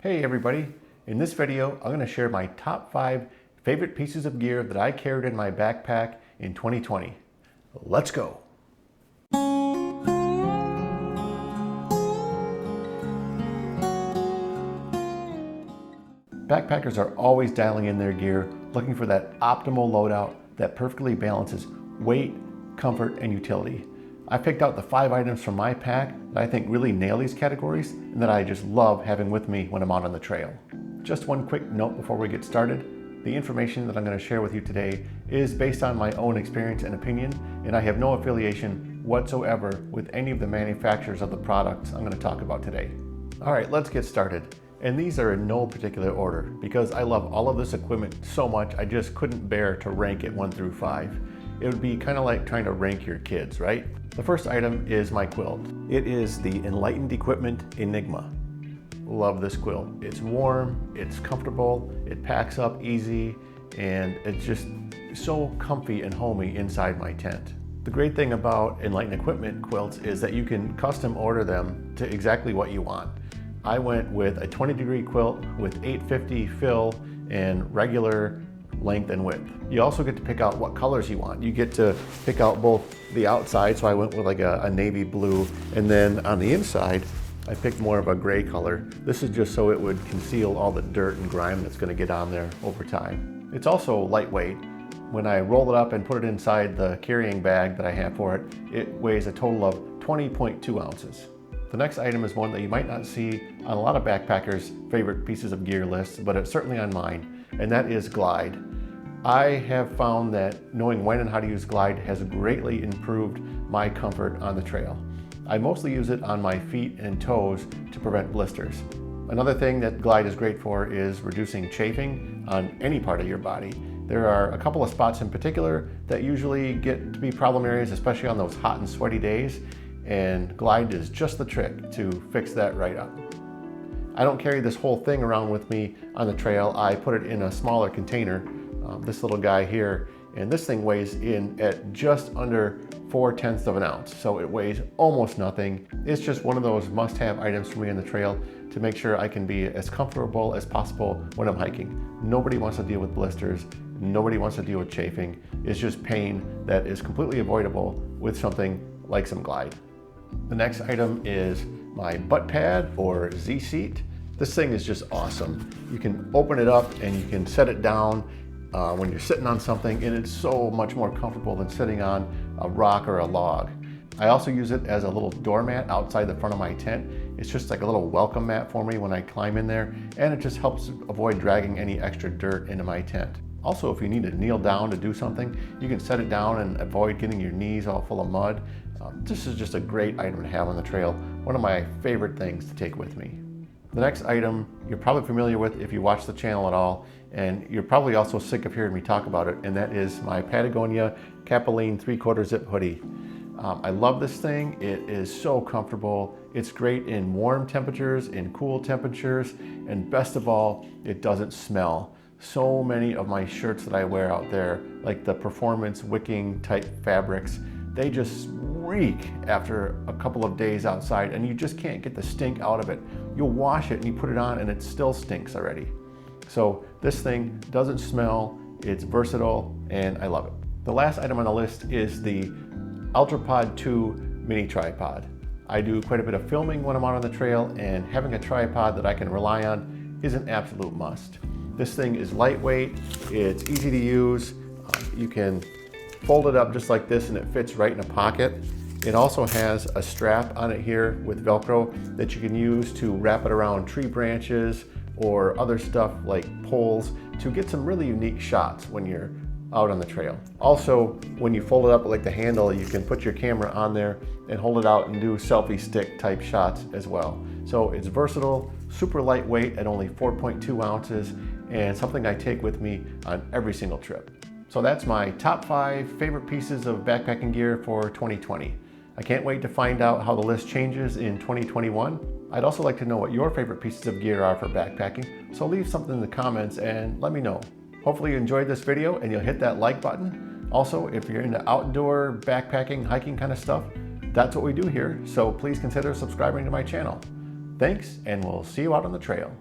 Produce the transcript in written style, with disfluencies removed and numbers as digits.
Hey everybody, in this video I'm going to share my top 5 favorite pieces of gear that I carried in my backpack in 2020. Let's go! Backpackers are always dialing in their gear, looking for that optimal loadout that perfectly balances weight, comfort, and utility. I picked out the 5 items from my pack that I think really nail these categories and that I just love having with me when I'm out on the trail. Just one quick note before we get started. The information that I'm going to share with you today is based on my own experience and opinion, and I have no affiliation whatsoever with any of the manufacturers of the products I'm going to talk about today. Alright, let's get started. And these are in no particular order because I love all of this equipment so much I just couldn't bear to rank it 1 through 5. It would be kind of like trying to rank your kids, right? The first item is my quilt. It is the Enlightened Equipment Enigma. Love this quilt. It's warm, it's comfortable, it packs up easy, and it's just so comfy and homey inside my tent. The great thing about Enlightened Equipment quilts is that you can custom order them to exactly what you want. I went with a 20-degree quilt with 850 fill and regular length and width. You also get to pick out what colors you want. You get to pick out both the outside, so I went with like a navy blue, and then on the inside I picked more of a gray color. This is just so it would conceal all the dirt and grime that's going to get on there over time. It's also lightweight. When I roll it up and put it inside the carrying bag that I have for it, it weighs a total of 20.2 ounces. The next item is one that you might not see on a lot of backpackers' favorite pieces of gear lists, but it's certainly on mine, and that is Glide. I have found that knowing when and how to use Glide has greatly improved my comfort on the trail. I mostly use it on my feet and toes to prevent blisters. Another thing that Glide is great for is reducing chafing on any part of your body. There are a couple of spots in particular that usually get to be problem areas, especially on those hot and sweaty days, and Glide is just the trick to fix that right up. I don't carry this whole thing around with me on the trail. I put it in a smaller container, this little guy here, and this thing weighs in at just under 4/10 of an ounce, so it weighs almost nothing. It's just one of those must-have items for me on the trail to make sure I can be as comfortable as possible when I'm hiking. Nobody wants to deal with blisters. Nobody wants to deal with chafing. It's just pain that is completely avoidable with something like some Glide. The next item is my butt pad or Z-seat. This thing is just awesome. You can open it up and you can set it down when you're sitting on something, and it's so much more comfortable than sitting on a rock or a log. I also use it as a little doormat outside the front of my tent. It's just like a little welcome mat for me when I climb in there, and it just helps avoid dragging any extra dirt into my tent. Also, if you need to kneel down to do something, you can set it down and avoid getting your knees all full of mud. This is just a great item to have on the trail. One of my favorite things to take with me. The next item you're probably familiar with if you watch the channel at all, and you're probably also sick of hearing me talk about it, and that is my Patagonia Capilene 3/4 zip hoodie. I love this thing. It is so comfortable. It's great in warm temperatures, in cool temperatures, and best of all, it doesn't smell. So many of my shirts that I wear out there, like the performance wicking type fabrics, they just reek after a couple of days outside, and you just can't get the stink out of it. You'll wash it and you put it on and it still stinks already. So this thing doesn't smell, it's versatile, and I love it. The last item on the list is the UltraPod 2 mini tripod. I do quite a bit of filming when I'm out on the trail, and having a tripod that I can rely on is an absolute must. This thing is lightweight, it's easy to use, you can fold it up just like this and it fits right in a pocket. It also has a strap on it here with Velcro that you can use to wrap it around tree branches or other stuff like poles to get some really unique shots when you're out on the trail. Also, when you fold it up like the handle, you can put your camera on there and hold it out and do selfie stick type shots as well. So it's versatile, super lightweight at only 4.2 ounces, and something I take with me on every single trip. So that's my top 5 favorite pieces of backpacking gear for 2020. I can't wait to find out how the list changes in 2021. I'd also like to know what your favorite pieces of gear are for backpacking, so leave something in the comments and let me know. Hopefully you enjoyed this video and you'll hit that like button. Also, if you're into outdoor backpacking, hiking kind of stuff, that's what we do here, so please consider subscribing to my channel. Thanks, and we'll see you out on the trail.